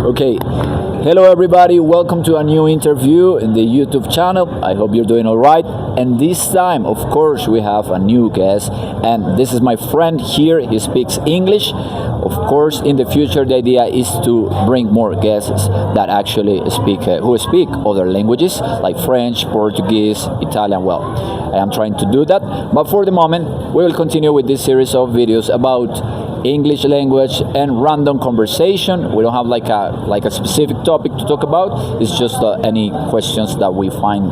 Okay, hello everybody, welcome to a new interview in the YouTube channel. I hope you're doing alright. And this time, of course, we have a new guest, and this is my friend here. He speaks English. Of course, in the future, the idea is to bring more guests that actually who speak other languages like French, Portuguese, Italian. Well, I am trying to do that, but for the moment, we will continue with this series of videos about English language and random conversation. We don't have like a specific topic to talk about. It's just any questions that we find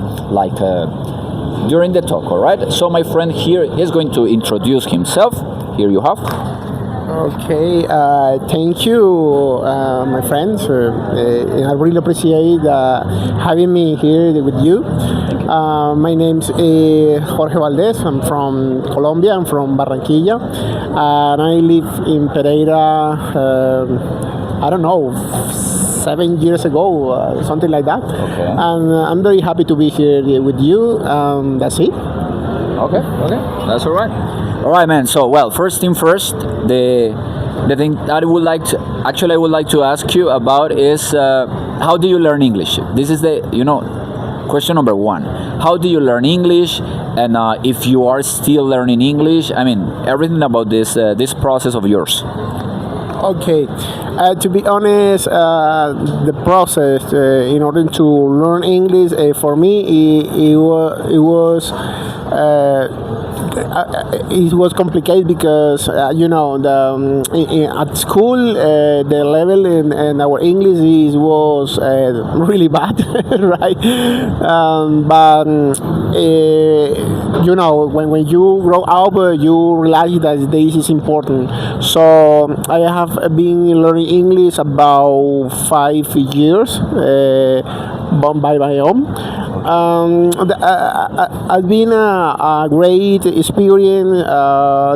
during the talk. All right. So my friend here is going to introduce himself. Here you have. Okay, thank you, my friends. I really appreciate having me here with you. My name's Jorge Valdez. I'm from Colombia. I'm from Barranquilla, and I live in Pereira. I don't know, 7 years ago, something like that. Okay. And I'm very happy to be here with you. That's it. Okay, that's all right. All right, man. So, well, first thing first, the thing that I would like to ask you about is how do you learn English? This is the question number one. How do you learn English? And if you are still learning English, I mean everything about this process of yours. Okay, to be honest, the process in order to learn English for me it was complicated because at school the level in our English was really bad, right? But when you grow up, you realize that this is important. So I have been learning English about 5 years by my own. It's been a great experience,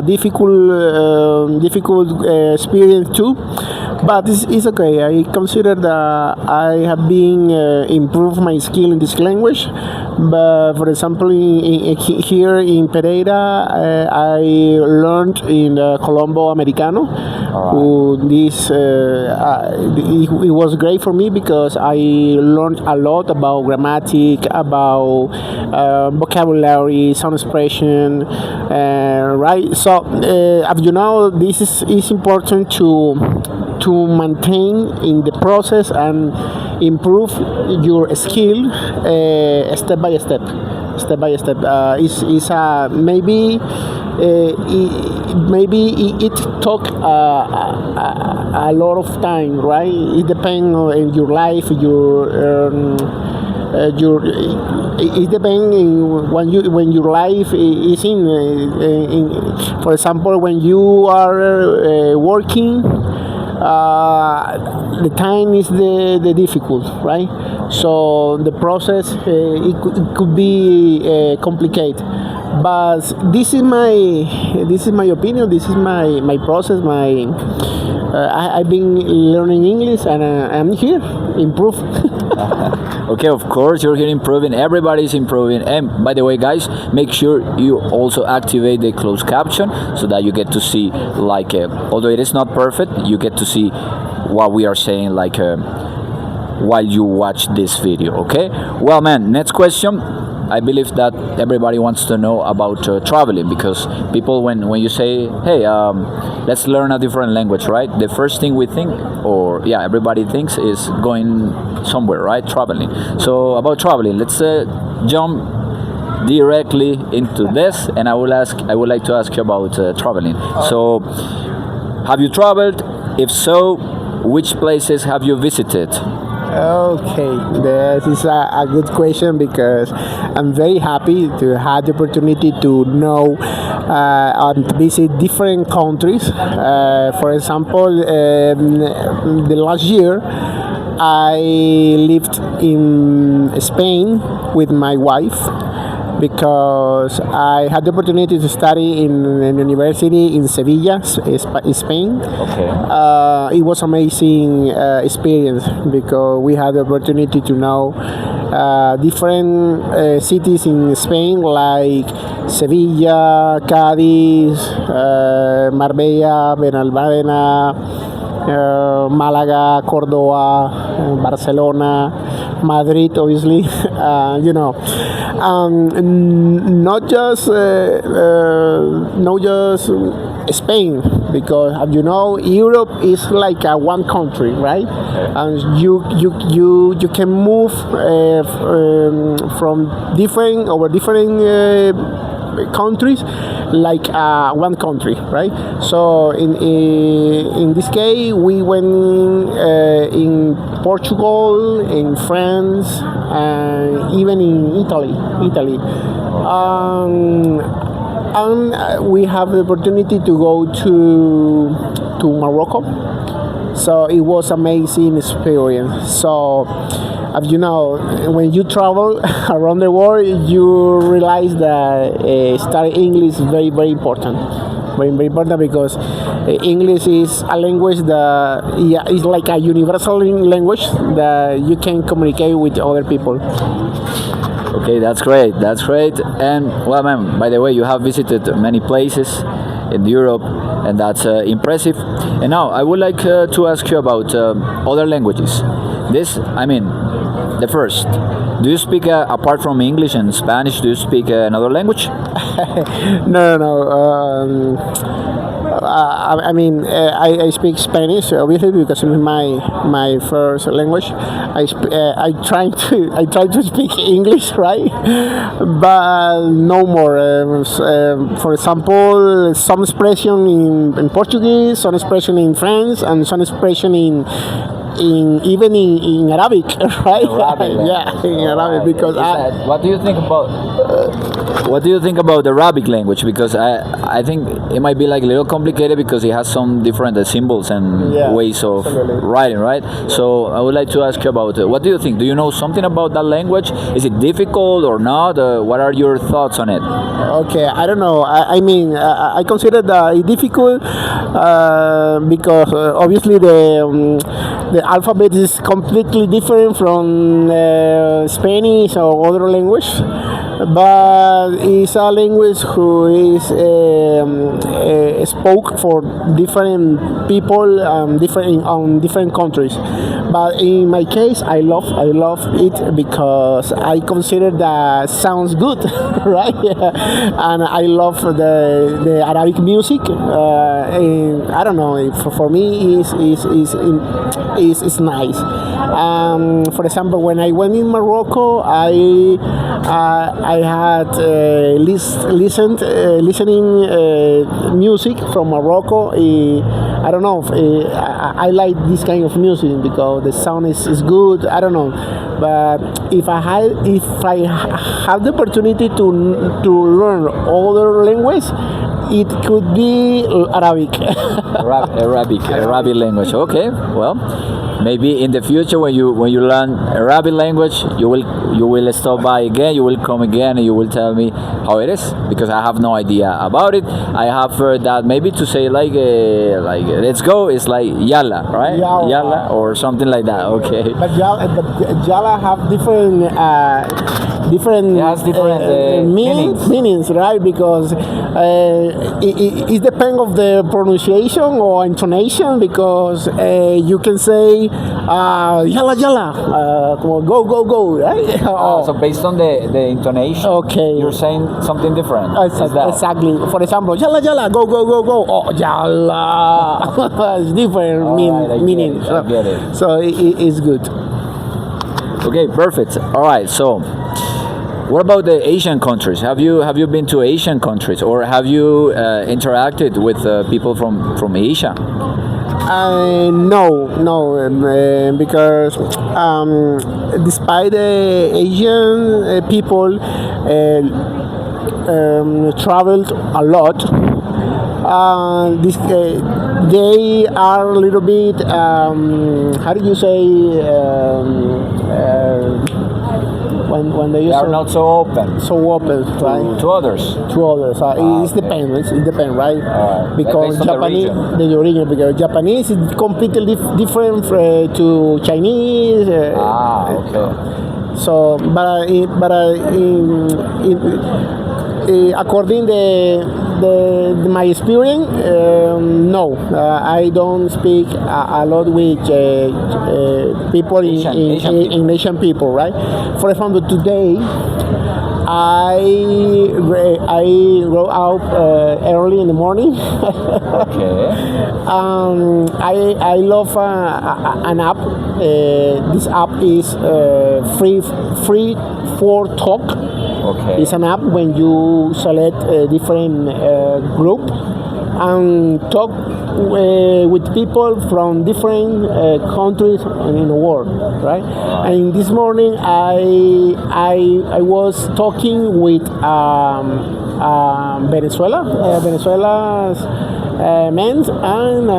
difficult experience too, but it's okay. I consider that I have been improved my skill in this language. But for example, here in Pereira, I learned in Colombo Americano. It was great for me because I learned a lot about grammatic, about vocabulary, sound expression, right? So, as you know, this is important to maintain in the process and improve your skill step by step. Maybe it took a lot of time, right? It depends on your life, it depends when your life is in for example, when you are working, the time is the difficult, right? So the process it could be complicated. But this is my opinion. This is my process. I've been learning English, and I'm here improve. Okay, of course you're here improving. Everybody's improving. And by the way, guys, make sure you also activate the closed caption so that you get to see although it is not perfect, you get to see what we are saying while you watch this video. Okay. Well, man. Next question. I believe that everybody wants to know about traveling, because people, when you say, hey, let's learn a different language, right? The first thing we think, everybody thinks, is going somewhere, right? Traveling. So about traveling, let's jump directly into this, and I would like to ask you about traveling. So, have you traveled? If so, which places have you visited? Okay, this is a good question because I'm very happy to have the opportunity to know and visit different countries. For example, the last year I lived in Spain with my wife, because I had the opportunity to study in an university in Sevilla, Spain. Okay. It was amazing experience because we had the opportunity to know different cities in Spain like Sevilla, Cadiz, Marbella, Benalmádena, Malaga, Cordoba, Barcelona, Madrid, obviously. Not just Spain, because as you know, Europe is like a one country, right? And you can move from different countries like one country, right? So in this case, we went in Portugal, in France, and even in Italy. And we have the opportunity to go to Morocco. So it was amazing experience. So as you know, when you travel around the world, you realize that studying English is very, very important. Very, very important, because English is a language that is like a universal language that you can communicate with other people. Okay, that's great. That's great. And well, ma'am, by the way, you have visited many places in Europe, and that's impressive. And now I would like to ask you about other languages. The first. Do you speak apart from English and Spanish? Do you speak another language? No. I speak Spanish, obviously, because it's my first language. I try to speak English, right? But no more. For example, some expression in Portuguese, some expression in French, and some expression in Arabic, right? Arabic in Arabic, because what do you think about the Arabic language? Because I think it might be like a little complicated, because it has some different symbols and ways of writing, right? So I would like to ask you about what do you think? Do you know something about that language? Is it difficult or not? What are your thoughts on it? Okay, I don't know. I consider that it's difficult because obviously the alphabet is completely different from Spanish or other language, but it's a language who is spoke for different people different countries. But in my case, I love it because I consider that sounds good, right? And I love the Arabic music. I don't know. For me, is nice. For example, when I went in Morocco, I had listening music from Morocco. I don't know. I like this kind of music because the sound is good. I don't know, but if I have the opportunity to learn other language, it could be Arabic. Arabic language. Okay, well, maybe in the future when you learn Arabic language, you will stop by again. You will come again, and you will tell me how it is, because I have no idea about it. I have heard that maybe to say like let's go is like yalla, right? Yalla or something like that. Okay. But yalla have different. It has different meanings, right? Because it depends of the pronunciation or intonation. Because you can say yalla, go, right? So based on the intonation, okay, you're saying something different. Exactly. For example, yalla, go. Oh, yalla. It's different meaning. I get it. So it's good. Okay, perfect. All right, so. What about the Asian countries? Have you been to Asian countries, or have you interacted with people from Asia? No, because despite the Asian people traveled a lot, they are a little bit how do you say when they are not so open, right? to others. It depends, right? Because Japanese, the origin, because Japanese is completely different to Chinese. Okay. So, according my experience, no, I don't speak a lot with people in Asian people, right? For example, today I go out early in the morning. Okay. I love an app. This app is free for talk. Okay. It's an app when you select a different group and talk with people from different countries in the world, right? And this morning I was talking with Venezuela's men and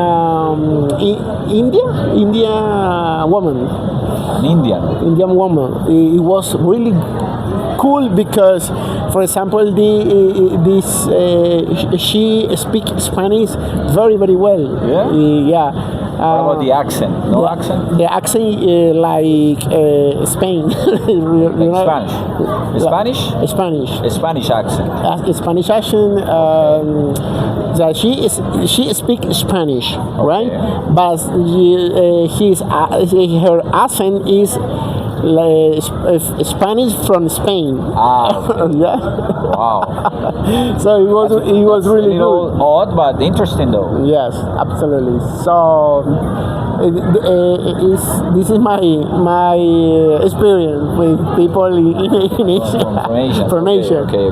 India woman. An Indian woman. It was really cool because, for example, she speaks Spanish very well. Yeah. Yeah. What about the accent? No accent? The accent like Spain. Spanish? Spanish. A Spanish accent. Spanish accent. That she speaks Spanish, right? But her accent is Spanish from Spain. Okay. Yeah. Wow. So it was really a little good. odd, but interesting though. Yes, absolutely. So this is my experience with people in Asia. From Asia. Okay.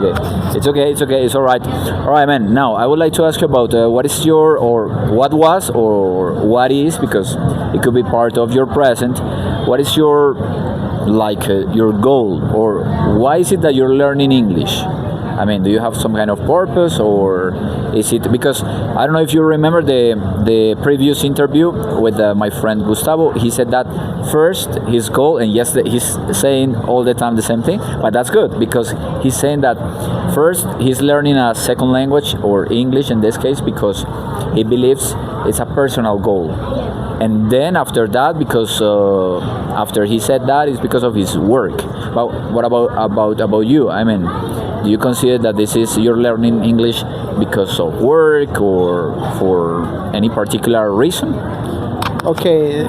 It's okay. It's all right. All right, man. Now I would like to ask you about what is your or what was or what is, because it could be part of your present. What is your your goal, or why is it that you're learning English? I mean, do you have some kind of purpose, or is it because I don't know if you remember the previous interview with my friend Gustavo. He said that first his goal, and yes, he's saying all the time the same thing, but that's good because he's saying that first he's learning a second language, or English in this case, because he believes it's a personal goal. And then after that, because after he said that, it's because of his work. But what about you? I mean, do you consider that this is you're learning English because of work or for any particular reason? Okay,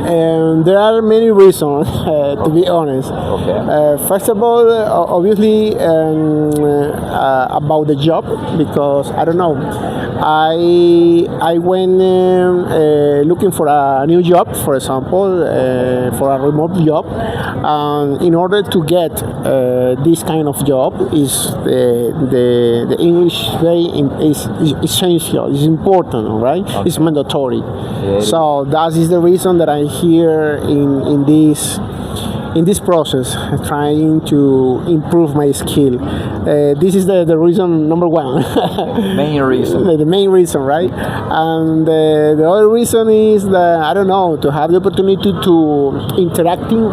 there are many reasons, to be honest. Okay. First of all, obviously, about the job, because I don't know, I went looking for a new job, for example, for a remote job. In order to get this kind of job, is the English is essential, is important, right? Okay. It's mandatory. Yeah, So that is the reason that I'm here in this process, trying to improve my skill. This is the reason number one. Main reason. The main reason, right? And the other reason is that, I don't know, to have the opportunity to interacting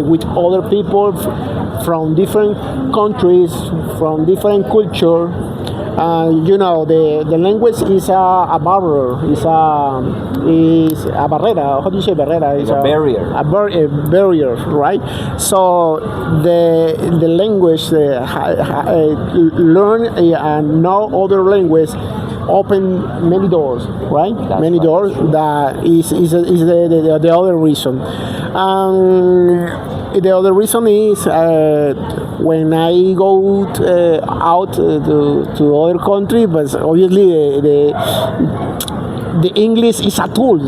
with other people from different countries, from different culture. You know, the language is a barrier, is a barrera. How do you say barrera? It's a barrier. A barrier, right? So the language, learn and know other language, open many doors, right? That's many right. doors. That is the other reason. The other reason is when I go out to other country, but obviously the English is a tool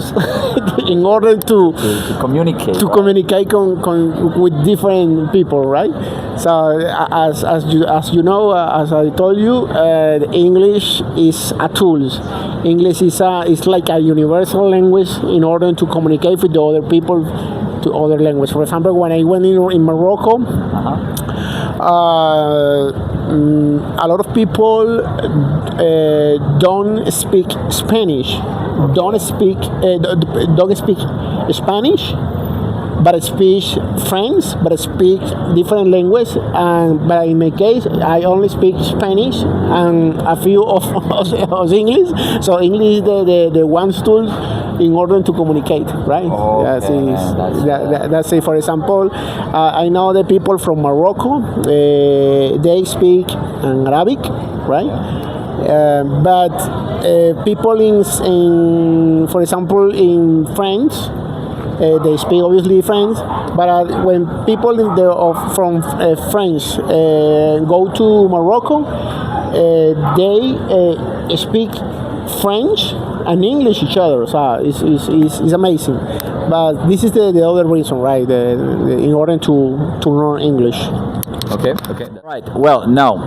in order to communicate. To communicate with different people, right? So as you know, as I told you, the English is a tool. English is like a universal language in order to communicate with the other people to other language. For example, when I went in Morocco, a lot of people don't speak Spanish, don't speak Spanish, but speak French, but speak different language. But in my case, I only speak Spanish and a few of English. So English is the one tool in order to communicate, right? Okay, that's it. For example, I know the people from Morocco, they speak Arabic, right? But people for example, in French, they speak obviously French, but when people from French go to Morocco, they speak French and English each other. So it's amazing. But this is the other reason, right? In order to learn English. Okay. Right. Well, now,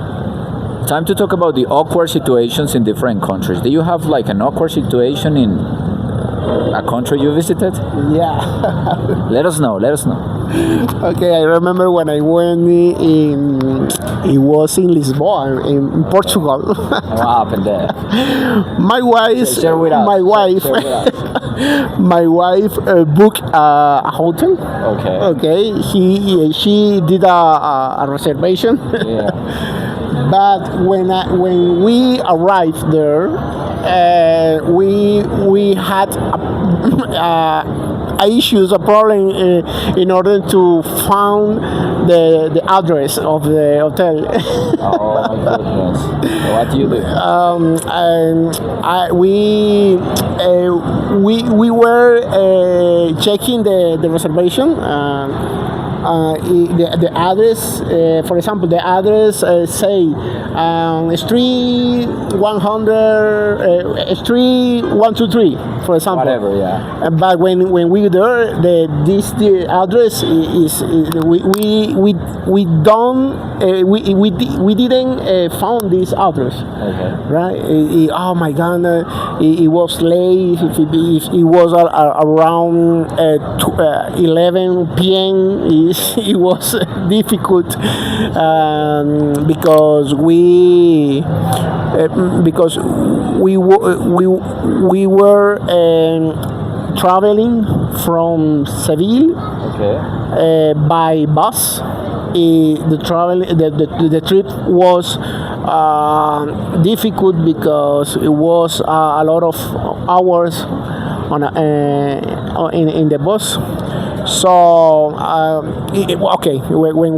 time to talk about the awkward situations in different countries. Do you have like an awkward situation in a country you visited? Yeah. Let us know. Okay, I remember when I went it was in Lisbon, in Portugal. What happened there? My wife, Share with us. Share with us. my wife booked a hotel. Okay. Okay, she did a reservation. Yeah. But when we arrived there, we had issues, a problem in order to find the address of the hotel. Oh my goodness. What do you do? We were checking the reservation. The address, for example, the address say street 100, street 123, for example. Whatever, yeah. But when we were there, the address is we didn't found this address. Okay. Right? Oh my God! It was late. If it was around 11 p.m. It was difficult because we were traveling from Seville. Okay. By bus. The trip was difficult because it was a lot of hours in the bus. So okay, when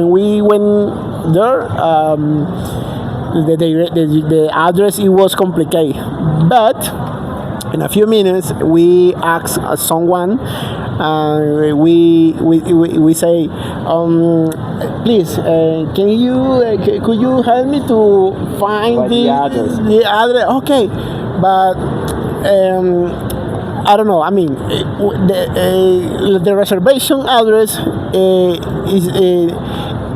we went there, the address, it was complicated, but in a few minutes we asked someone. We say, please, could you help me to find the address? Okay, but I don't know. I mean, the reservation address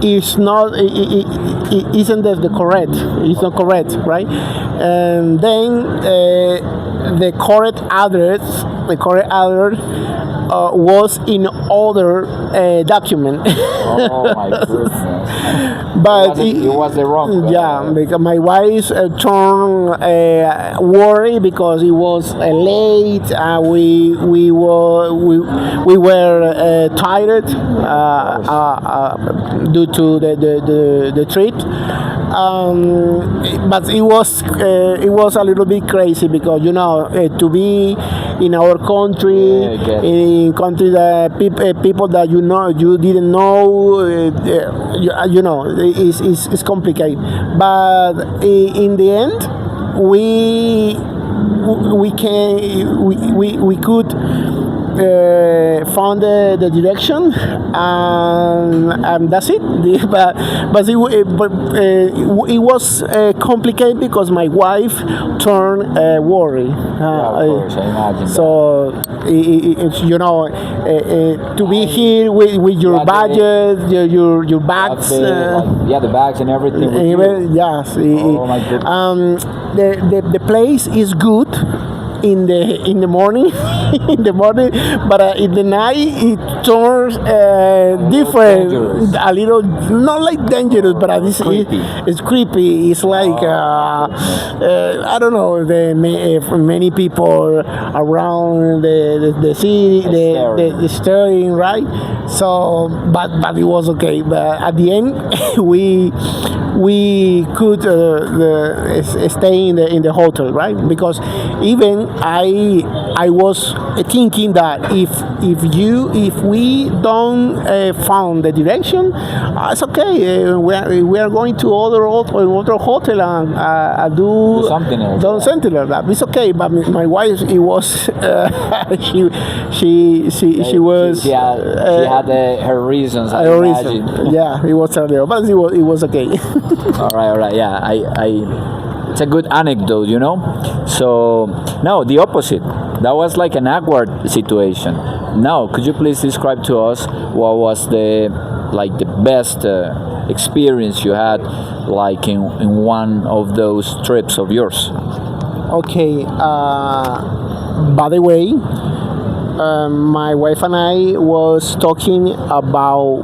is not isn't the correct. It's not correct, right? And then the correct address was in other document. Oh my goodness. But it was the wrong one. Yeah, because my wife turned worried because it was late. We were tired due to the trip. But it was a little bit crazy because to be in our country, in country that people that you didn't know, it's complicated. But in the end, we could found the direction, and that's it. But it was complicated because my wife turned worried. Of course, I imagine. So to be here with your budget, your bags, the bags and everything. Yes. Oh my goodness. The place is good in the morning, but in the night it turns different, a little, not like dangerous, but it's creepy. It's like I don't know, many people around the city, the staring, right? So, but it was okay. But at the end, we could stay in the hotel, right? Because even I I was thinking that if we don't found the direction, it's okay. We are going to other hotel and do something else. Do something like that. It's okay. But my wife, it was she was She had her reasons. I her imagine. reason. Yeah, it was earlier, but it was okay. All right. Yeah, it's a good anecdote, you know. So now the opposite. That was like an awkward situation. Now, could you please describe to us what was the best experience you had, like in one of those trips of yours? Okay. By the way, my wife and I was talking about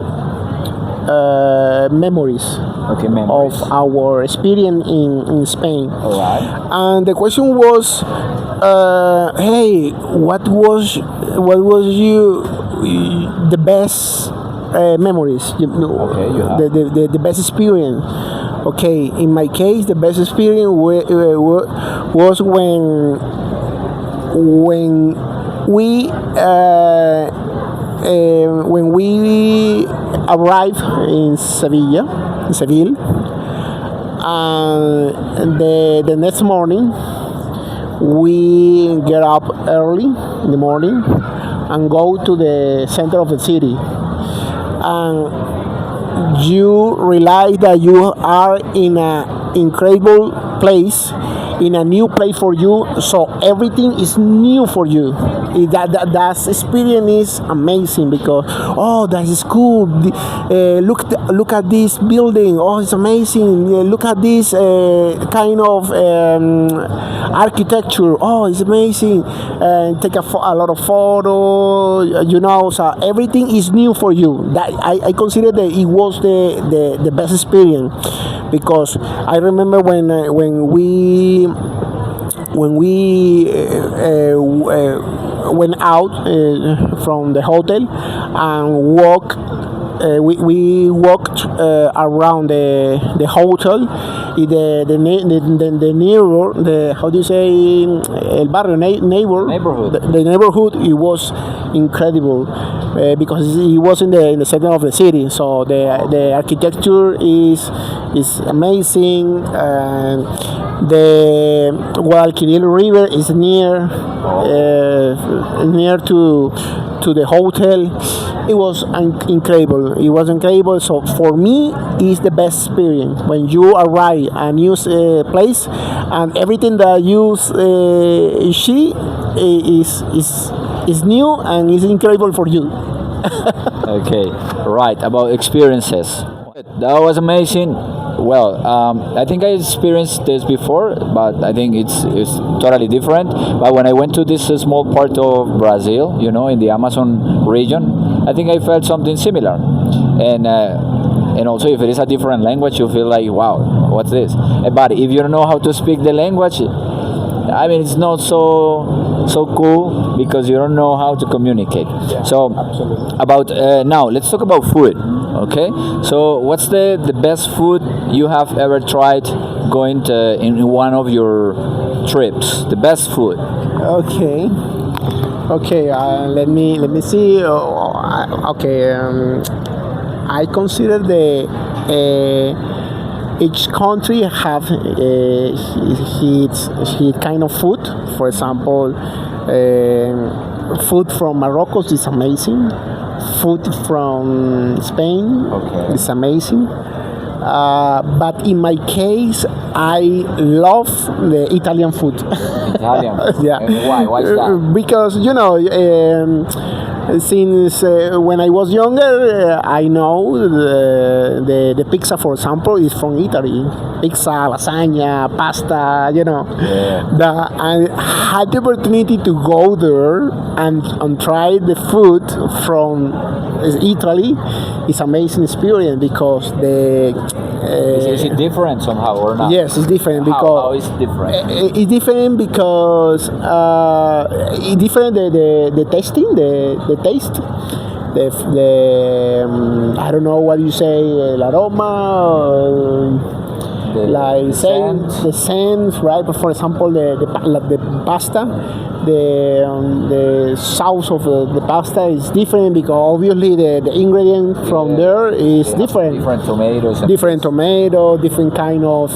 memories. Okay, memories. Of our experience in Spain. All right. And the question was, hey, what was you the best memories? Okay, you have. The best experience. Okay, in my case, the best experience was when we arrived in Seville, and the next morning we get up early in the morning and go to the center of the city, and you realize that you are in an incredible place, in a new place for you, so everything is new for you. That experience is amazing because that is cool. Look at this building. Oh, it's amazing. Look at this kind of architecture. Oh, it's amazing. Take a lot of photos. So everything is new for you. That I consider that it was the best experience, because I remember when we went out from the hotel and we walked around the hotel. The nearer, how do you say, el barrio, Neighborhood. The neighborhood, it was incredible because it was in the center of the city. So the architecture is amazing. The Guadalquivir River is near to the hotel. It was incredible. It was incredible. So for me, it's the best experience when you arrive a new place and everything that you see is new and is incredible for you. Okay, right, about experiences. That was amazing. Well, I think I experienced this before, but I think it's totally different. But when I went to this small part of Brazil, in the Amazon region, I think I felt something similar. And also, if it is a different language, you feel like, wow, what's this? But if you don't know how to speak the language, I mean, it's not so cool because you don't know how to communicate. Yeah, so absolutely. About now, let's talk about food. Okay, so what's the best food you have ever tried going to in one of your trips? The best food. Okay. Let me see. I consider each country have its kind of food. For example, food from Morocco is amazing. Food from Spain is amazing. But in my case, I love the Italian food. Italian. Yeah. And why? Why is that? Because since when I was younger, I know the pizza, for example, is from Italy. Pizza, lasagna, pasta, Yeah. I had the opportunity to go there and try the food from Italy. It's amazing experience because Is it different somehow or not? Yes, it's different because how is it different? It's different because it's different the tasting, the taste, I don't know what you say, el aroma. like same scent. the sense, right? But for example, the pasta, the sauce of the pasta is different because obviously the ingredient from there is different. Different tomatoes. And Different tomato, different kind of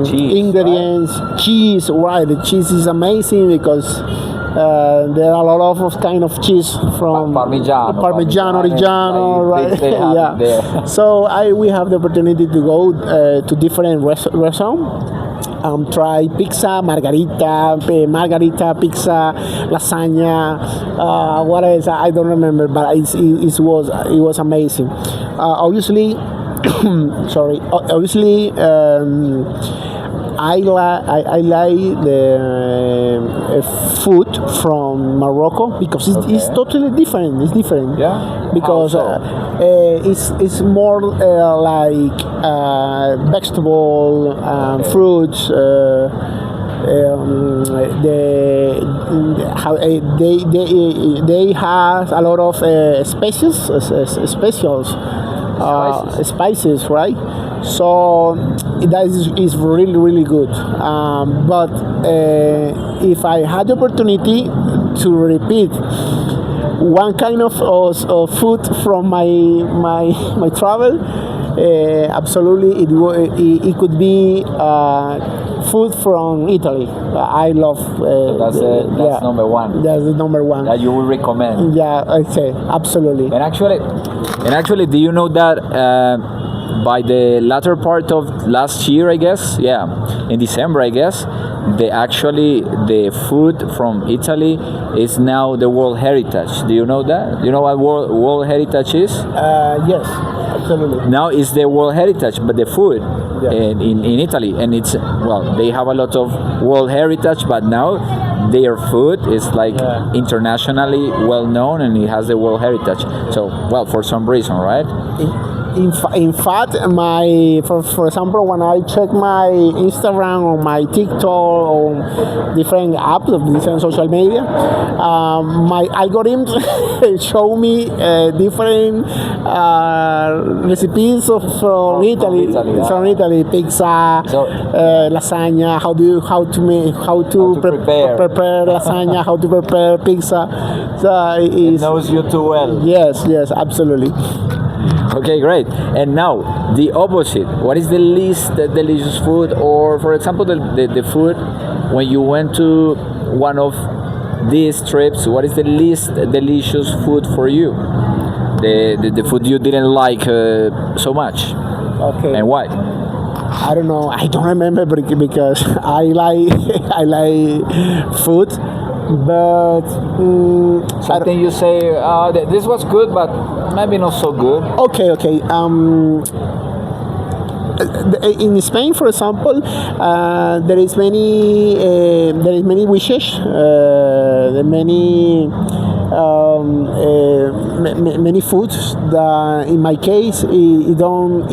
Cheese, ingredients. Cheese, right? The cheese is amazing because there are a lot of kind of cheese from Parmigiano, Reggiano, like right? they have it there. So we have the opportunity to go to different restaurants. Try pizza, margarita, pizza, lasagna. What else? I don't remember, but it was amazing. Obviously, sorry. Obviously, I like the food from Morocco because it's totally different. It's different. Yeah. Because it's more like vegetable, fruits. They have a lot of spices, right? So that is really really good. But if I had the opportunity to repeat one kind of food from my travel, absolutely it could be food from Italy. I love. That's number one. That's the number one. That you would recommend. Yeah, I'd say absolutely. And actually, do you know that by the latter part of last year, I guess, in December, I guess, the food from Italy is now the World Heritage. Do you know that? Do you know what World Heritage is? Yes, absolutely. Now it's the World Heritage, but the food in Italy, and they have a lot of World Heritage, but now their food is like internationally well known, and it has the World Heritage. So for some reason, right? In fact, for example, when I check my Instagram or my TikTok or different apps of different social media, my algorithms show me different recipes from Italy. From Italy, pizza, lasagna. How to prepare lasagna? How to prepare pizza? So it knows you too well. Yes, absolutely. Okay, great. And now the opposite. What is the least delicious food, or for example, the food when you went to one of these trips? What is the least delicious food for you? The food you didn't like so much. Okay. And why? I don't know. I don't remember because I like food. But something you say this was good, but maybe not so good. Okay. In Spain, for example, there is many wishes. There are many foods that, in my case, it don't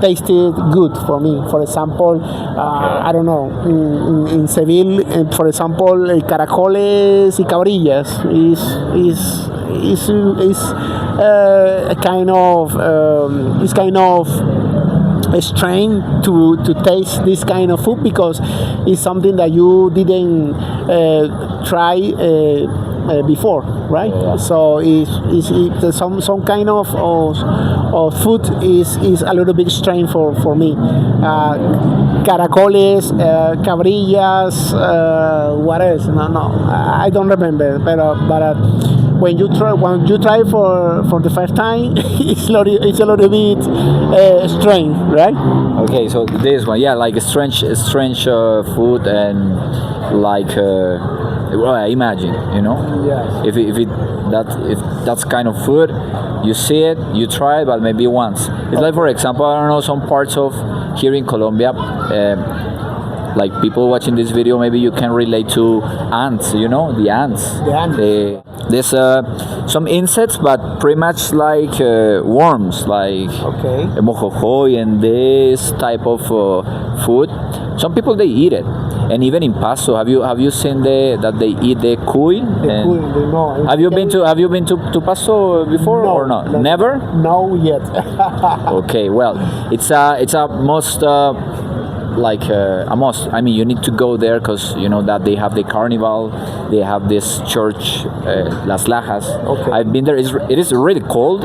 taste good for me. For example, I don't know. In Seville, for example, caracoles y cabrillas is a kind of a strain to taste this kind of food because it's something that you didn't try before, right? Yeah. So it's some kind of food is a little bit strange for me. Caracoles, cabrillas, what else? No, I don't remember. But when you try for the first time, it's a little bit strange, right? Okay, so this one, like a strange food, and like I imagine, Yes. If that's kind of food, you see it, you try it, but maybe once. It's like, for example, I don't know, some parts of here in Colombia. Like people watching this video, maybe you can relate to ants. The ants. The ants. There's some insects, but pretty much like worms, like mojojoy and this type of food. Some people they eat it, and even in Paso, have you seen that they eat the cuy? No. Have you been to Paso before No, or not? no. Never. No yet. Okay, well, it's a must. Like a must. I mean, you need to go there because you know that they have the carnival, they have this church, Las Lajas. Okay. I've been there. It is really cold,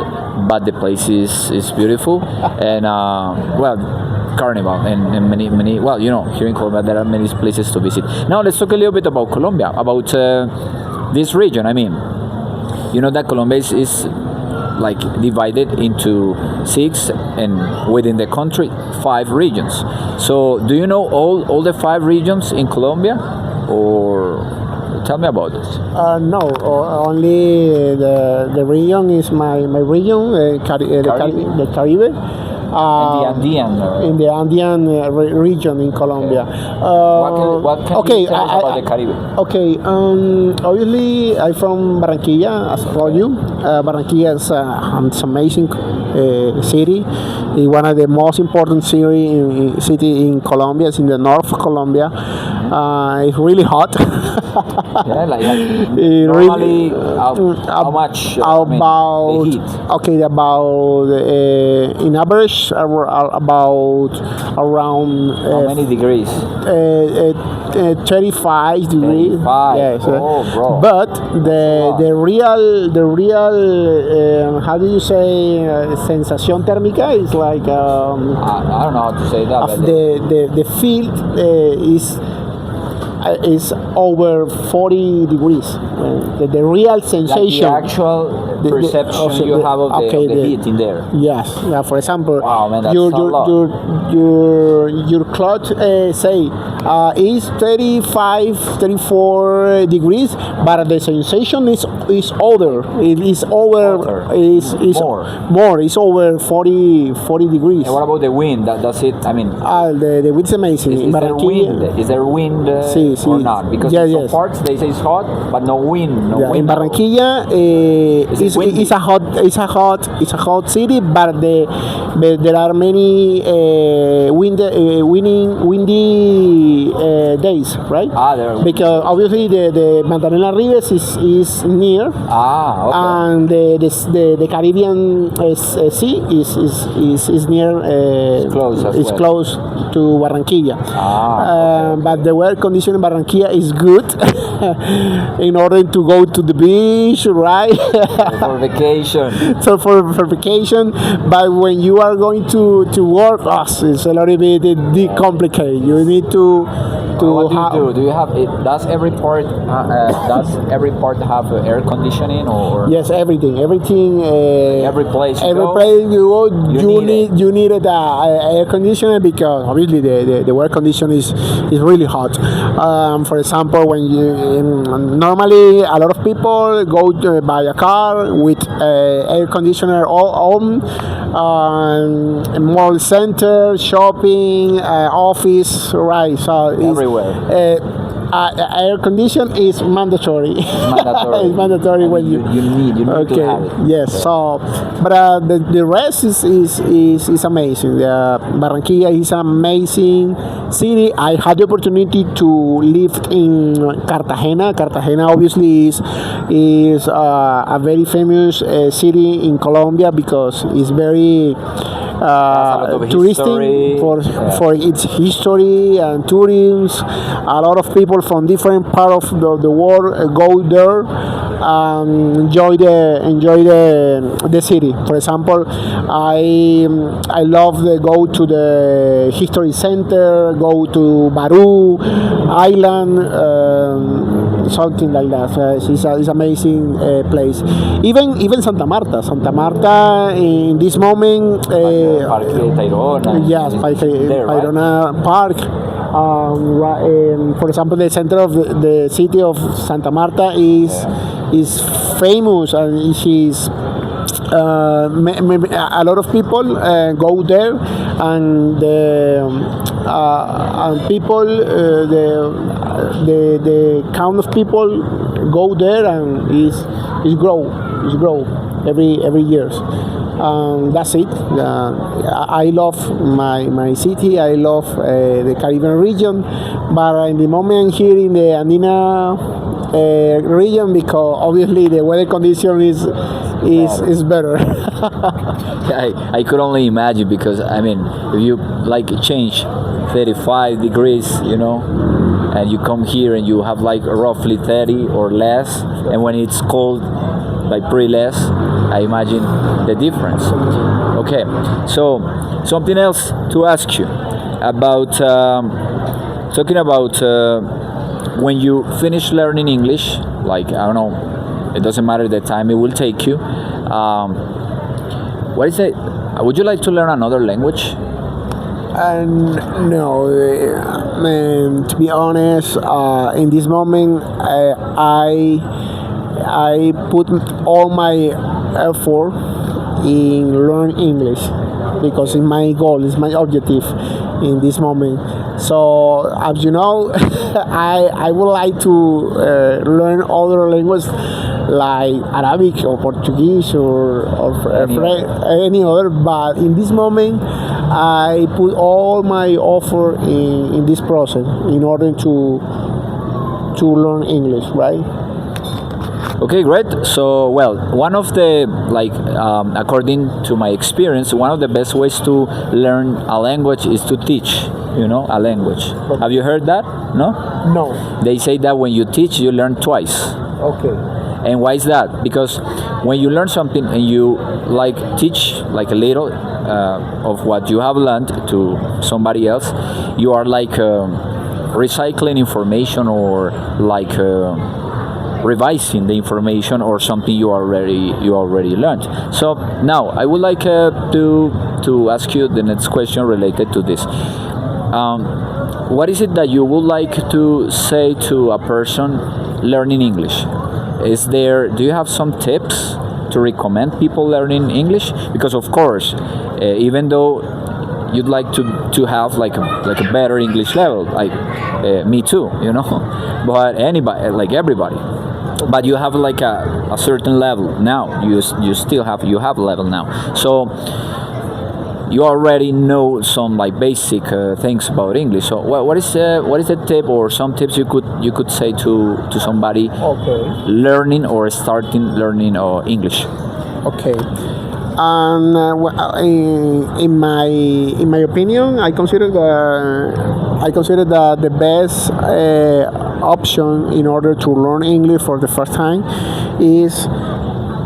but the place is beautiful, and well, carnival and many. Well, you know, here in Colombia there are many places to visit. Now let's talk a little bit about Colombia, about this region. I mean, you know that Colombia is like divided into 6, and within the country 5 regions. So do you know all the 5 regions in Colombia, or tell me about this? No, only the region is my region, the Caribe. And the Andean. In the Andean region in Colombia. What can you tell us about the Caribe? Okay, obviously I'm from Barranquilla, as I told you. Barranquilla is an amazing city. It's one of the most important city in Colombia. It's in the north of Colombia. It's really hot. Yeah, like Really, normally, how much? About the heat. Okay, about in average about around How many degrees? 35 degrees. 35. Yes, Oh, bro. but That's a lot. the real how do you say sensación térmica is like I don't know how to say that. of But the field is over 40 degrees. The real like sensation. the actual perception you have of the heat in there. Yes. Yeah. For example, Wow, man, that's your a lot. your clock say is 35, 34 degrees, but the sensation is older. It is over. Older. Is More. It's over 40 degrees. And what about the wind? That's it. I mean, The wind's amazing. is In there Barranquilla- wind? Is there wind Sí, or sí. not? Because Yeah, in some yes. parts they say it's hot, but no wind. No Yeah, wind. in Barranquilla, it windy? it's a hot city, but there are many windy days, right? There. Because obviously the Magdalena Rivers is near, Okay. and the Caribbean Sea is near. Close as It's well. close to Barranquilla. Okay. But the weather condition in Barranquilla is good in order to go to the beach, right? For vacation. So for vacation, but when you are going to work, it's a little bit complicated. You need to What do you do? Do you have it? Does every part have air conditioning or Yes, everything. every place you Every go? place you go, need it. you need air conditioner, because obviously the air condition is really hot. For example, when normally a lot of people go to buy a car with air conditioner all on, mall center, shopping, office, right? So it's, Everywhere. Air condition is mandatory. Mandatory. It's mandatory when you need to have it. Yes. So, but the rest is amazing. Barranquilla is an amazing city. I had the opportunity to live in Cartagena. Cartagena obviously is a very famous city in Colombia because it's very touristic for its history and tourism. A lot of people from different parts of the world go there and enjoy the city. For example, I love to go to the history center, go to Baru Island, something like that. It's an amazing place. Even Santa Marta. Santa Marta in this moment. Parque Tayrona. Yes, Tayrona Park. For example, the center of the city of Santa Marta is famous, and she's a lot of people go there, and people the count of people go there and is grow every year. That's it. I love my city. I love the Caribbean region, but in the moment I'm here in the Andina region because obviously the weather condition is better. I could only imagine because I mean if you like change 35 degrees, you know, and you come here and you have like roughly 30 or less, and when it's cold like pretty less, I imagine the difference. Okay, so something else to ask you about talking about when you finish learning English, like I don't know, it doesn't matter the time it will take you. What is it? Would you like to learn another language? No, to be honest, in this moment, I put all my effort in learn English because it's my goal, it's my objective in this moment. So as you know, I would like to learn other languages like Arabic or Portuguese or any other. But in this moment, I put all my effort in this process in order to learn English, right? Okay, great. So, well, one of the according to my experience, one of the best ways to learn a language is to teach. You know, a language. Okay. Have you heard that? No. No. They say that when you teach, you learn twice. Okay. And why is that? Because when you learn something and you like teach like a little of what you have learned to somebody else, you are like recycling information or like revising the information or something you already learned. So now I would like to ask you the next question related to this. What is it that you would like to say to a person learning English? Do you have some tips to recommend people learning English? Because of course, even though you'd like to have like a better English level, like me too, you know, but anybody, like everybody, but you have like a certain level now. You have a level now, so you already know some like basic things about English. So what is the tip or some tips you could say to somebody learning or starting learning English? Okay. In my opinion, I consider that the best option in order to learn English for the first time is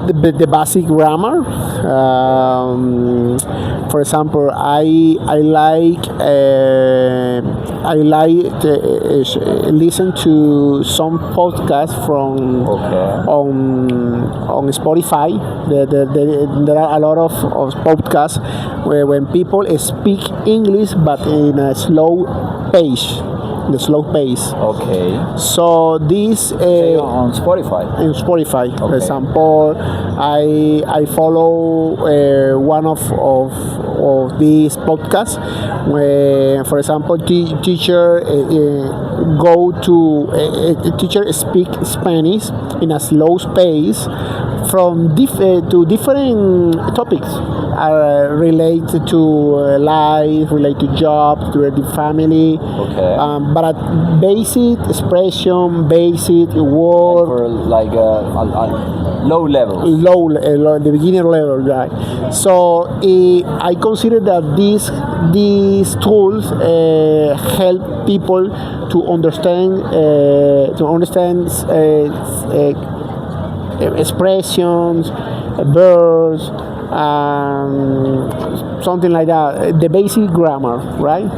the basic grammar. For example, I like listen to some podcasts from on Spotify. There are a lot of podcasts where when people speak English but in a slow pace. The slow pace. Okay. So this on Spotify. In Spotify, for example, I follow one of these podcasts where, for example, teacher teacher speak Spanish in a slow pace from to different topics related to life, related to job, to the family. Okay. But basic expression, basic word, like low level. The beginner level, right? So I consider that these tools help people to understand expressions, verbs, something like that. The basic grammar, right?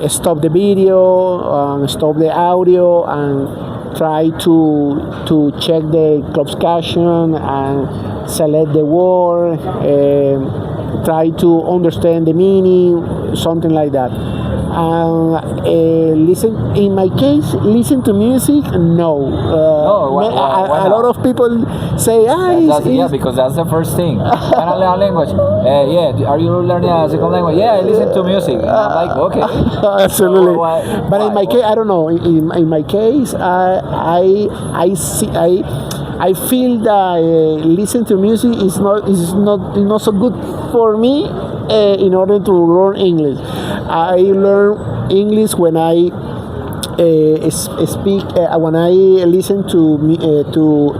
Stop the video, stop the audio, and try to check the closed caption and select the word. Try to understand the meaning, something like that. listen. In my case, listen to music. No. Why a lot not? of people say, Because that's the first thing. When I learn a language, are you learning a second language? Yeah, I listen to music. And I'm like, okay. Absolutely. So But in my case, I don't know. In my case, I see I feel that listen to music is not so good for me in order to learn English. I learn English when I speak when I listen to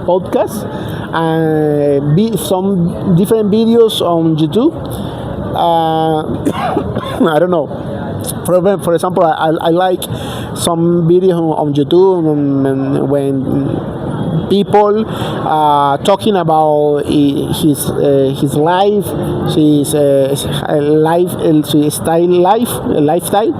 podcasts and some different videos on YouTube. I don't know. For example, I like some videos on YouTube when people talking about his life, his lifestyle.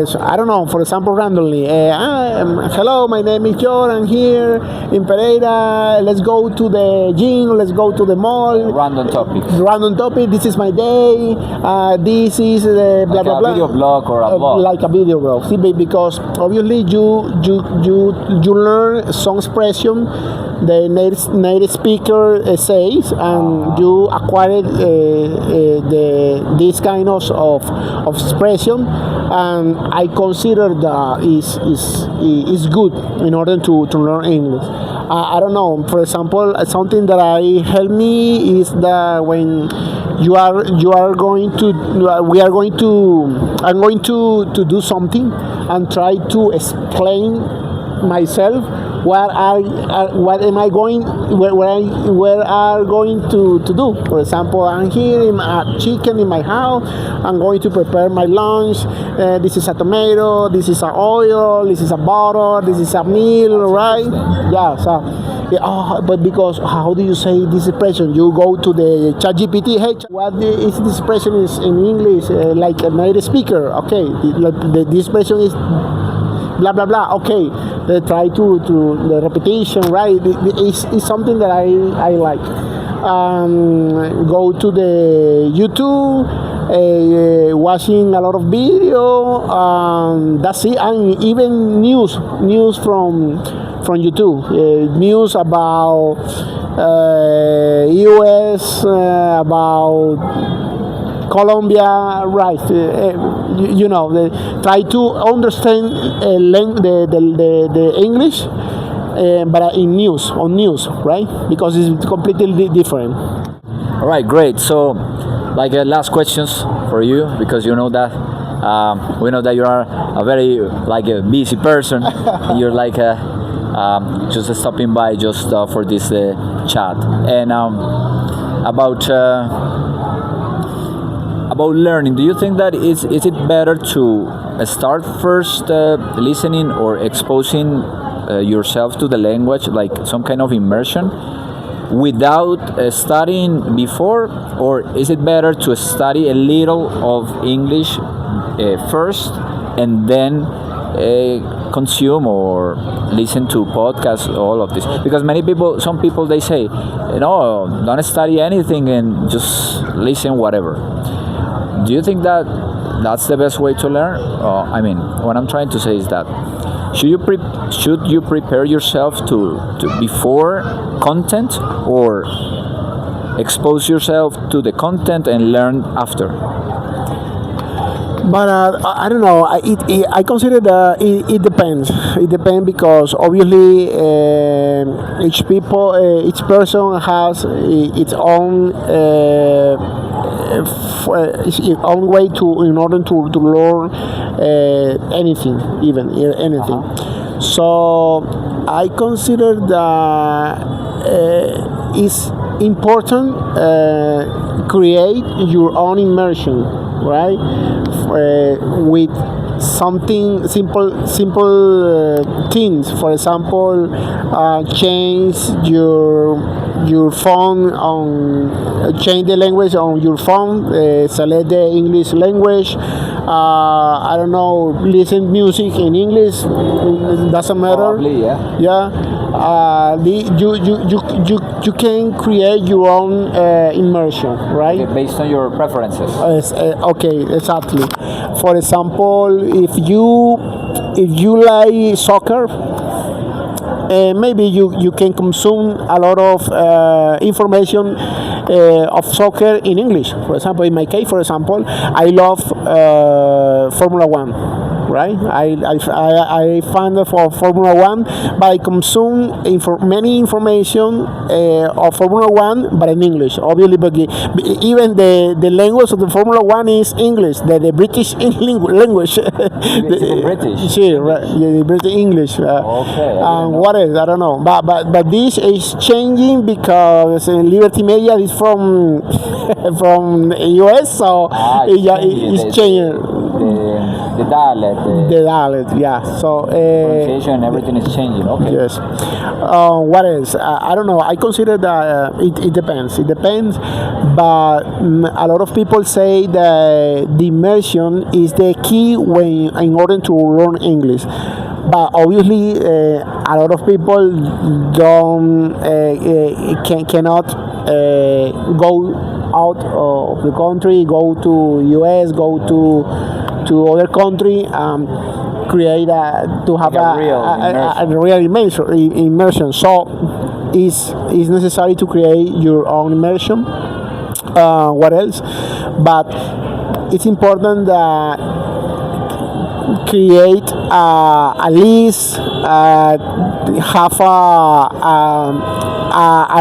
So I don't know. For example, randomly, hello, my name is John. I'm here in Pereira. Let's go to the gym. Let's go to the mall. Random topics. Random topic. This is my day. This is blah Like blah a blah. video blog or a blog. Like a video blog. See, because obviously you learn some expression the native speaker says, and you acquire this kind of expression, and I consider that is good in order to learn English. I don't know. For example, something that help me is that when I'm going to do something and try to explain myself where am I going, where are going to do. For example, I'm here in a chicken in my house. I'm going to prepare my lunch. This is a tomato. This is a oil. This is a butter. This is a meal, right? Yeah. So, but because how do you say this expression? You go to the ChatGPT. Hey, what is this expression is in English? Like a native speaker. Okay, this expression is blah blah blah. Okay, they try to the repetition, right? It's something that I like. Go to the YouTube, watching a lot of video. That's it, and even news from YouTube. News about US, about Colombia, right? They try to understand the English, but in on news, right? Because it's completely different. All right, great. So, like last questions for you, because you know that we know that you are a very a busy person. You're just stopping by just for this chat, and about learning. Do you think that is it better to start first listening or exposing yourself to the language, like some kind of immersion, without studying before, or is it better to study a little of English first and then consume or listen to podcasts, all of this? Because some people they say, no, don't study anything and just listen whatever. Do you think that that's the best way to learn? I mean, what I'm trying to say is that should you prepare yourself to before content, or expose yourself to the content and learn after? But I don't know. I consider that it depends. It depends because obviously each person has its own way in order to learn anything, even anything. So I consider that it's important create your own immersion, right? With something simple things. For example, change your phone change the language on your phone, select the English language, I don't know, listen music in English. It doesn't matter. Probably, yeah. Yeah. You can create your own immersion, right? Okay, based on your preferences. Okay, exactly. For example, if you like soccer, maybe you can consume a lot of information of soccer in English. For example, in my case, for example, I love Formula One. Right, I find that for Formula One, but I consume many information of Formula One, but in English, obviously. But even the language of the Formula One is English, the British language. The British. Yeah, right, the British English. Okay. What else? I don't know. But this is changing because Liberty Media is from from US, so it's changing. The dialect. The dialect, yeah. So Pronunciation and everything is changing. Okay. yes. What else? I don't know. I consider that it depends. It depends, but a lot of people say that the immersion is the key when in order to learn English. But obviously, a lot of people don't cannot go out of the country, go to US, go to other country, create to have a real immersion. So it's necessary to create your own immersion. What else? But it's important that create a list, have a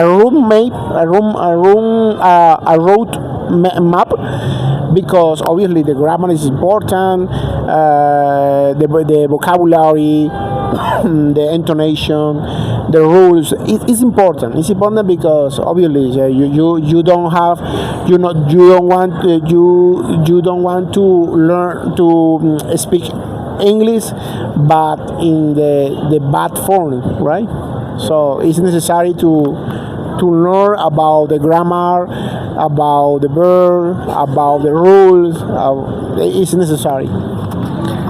road map, because obviously the grammar is important, the vocabulary, the intonation, the rules. It's important. It's important because obviously you don't want to learn to speak English, but in the bad form, right? So it's necessary to learn about the grammar, about the verb, about the rules. It's necessary.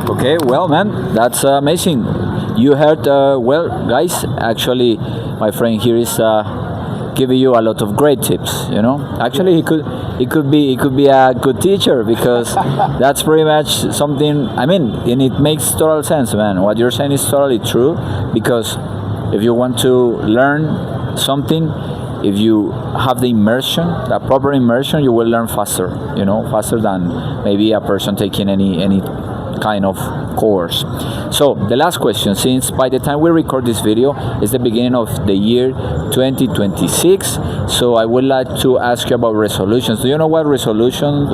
Okay, well, man, that's amazing. You heard, well, guys. Actually, my friend here is giving you a lot of great tips. You know, actually, he could be a good teacher, because that's pretty much something. I mean, and it makes total sense, man. What you're saying is totally true, because if you want to learn something, if you have the immersion, the proper immersion, you will learn faster. You know, faster than maybe a person taking any kind of course. So the last question, since by the time we record this video, it's the beginning of the year 2026, so I would like to ask you about resolutions. Do you know what a resolution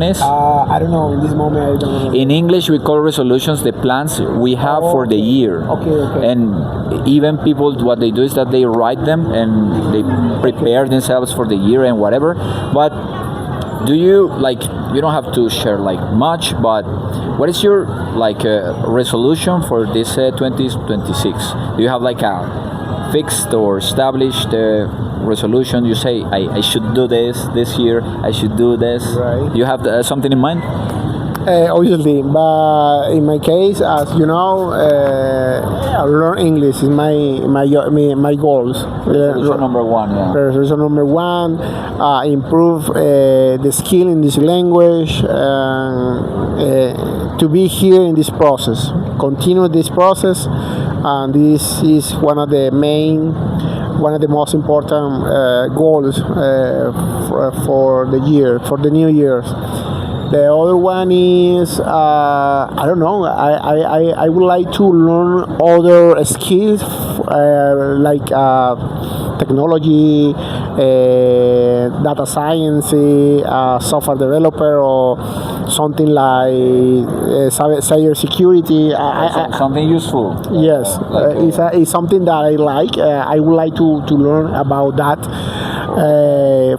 is? I don't know. In this moment, I don't know. In English, we call resolutions the plans we have for the year. Okay. And even people, what they do is that they write them and they prepare themselves for the year and whatever. But do you, like, you don't have to share like much, but what is your resolution for this 2026? Do you have like a fixed or established resolution? You say, I should do this year, I should do this. Right. You have something in mind? Obviously, but in my case, as you know, learn English is my goals. Resolution number one, yeah. Resolution number one, improve the skill in this language, to be here in this process, continue this process, and this is one of the most important goals for the year, for the new year. The other one is, I don't know, I would like to learn other skills, like technology, data science, software developer, or something like cyber security. Something useful. Yes, it's something that I like. I would like to learn about that.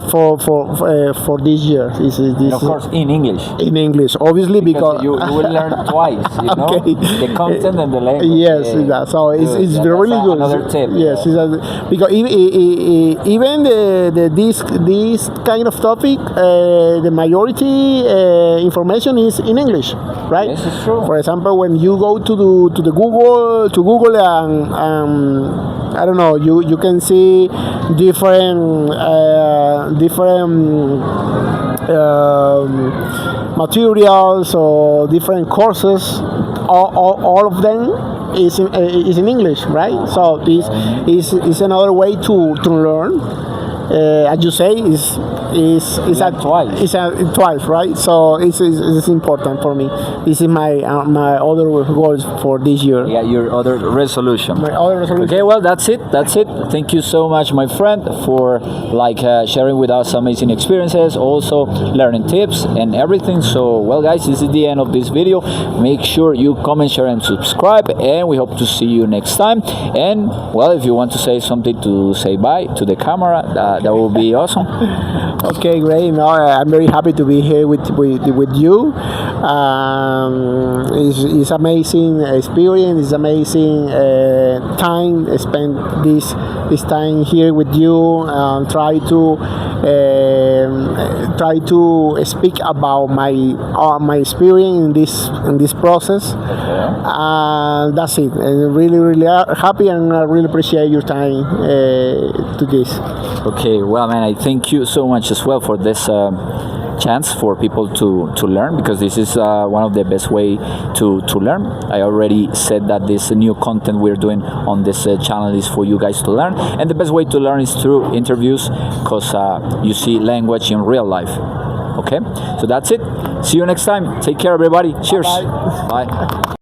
for this year. And of course, in English. In English, obviously, because you will learn twice, you know, Okay. the content and the language. Yes, so it's Yeah, really that's good. another tip. Yes, because even this kind of topic, the majority information is in English, right? Yes, it's true. For example, when you go to the Google and I don't know, you can see different materials or different courses. All of them is in English, right? So this is another way to learn. As you say, is twice. Twice, right? So it's important for me. This is my other goals for this year. Yeah, your other resolution. My other resolution. Okay, well, that's it. Thank you so much, my friend, for sharing with us amazing experiences, also learning tips and everything. So, well, guys, this is the end of this video. Make sure you comment, share, and subscribe, and we hope to see you next time. And, well, if you want to say something to say bye to the camera, that will be awesome. Okay, great. No, I'm very happy to be here with you. It's amazing experience. It's amazing time spent this time here with you. Try to speak about my experience in this process. That's it. And really happy, and I really appreciate your time to this. Okay, well, man, I thank you so much as well for this chance for people to learn, because this is one of the best way to learn. I already said that this new content we're doing on this channel is for you guys to learn, and the best way to learn is through interviews, because you see language in real life. Okay, so that's it. See you next time. Take care, everybody. Cheers. Bye. Bye.